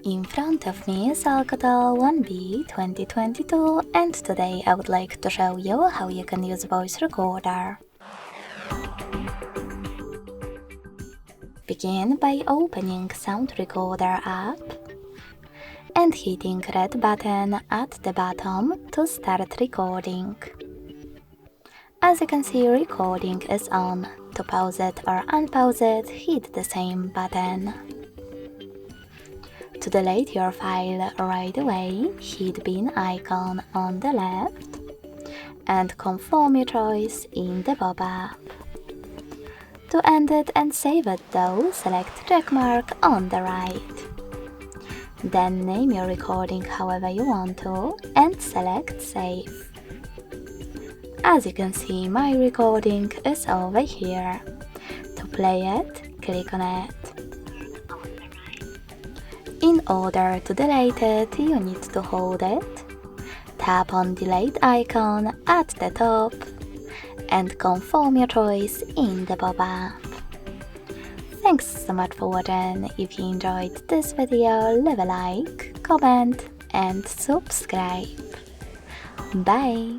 In front of me is ALCATEL 1B 2022, and today I would like to show you how you can use voice recorder. Begin by opening Sound Recorder app and hitting red button at the bottom to start recording. As you can see, recording is on. To pause it or unpause it, hit the same button. To delete your file right away, hit bin icon on the left and confirm your choice in the pop-up. To end it and save it though, select checkmark on the right. Then name your recording however you want to and select save. As you can see, my recording is over here. To play it, click on it. In order to delete it, you need to hold it, tap on delete icon at the top, and confirm your choice in the pop-up. Thanks so much for watching. If you enjoyed this video, leave a like, comment and subscribe. Bye!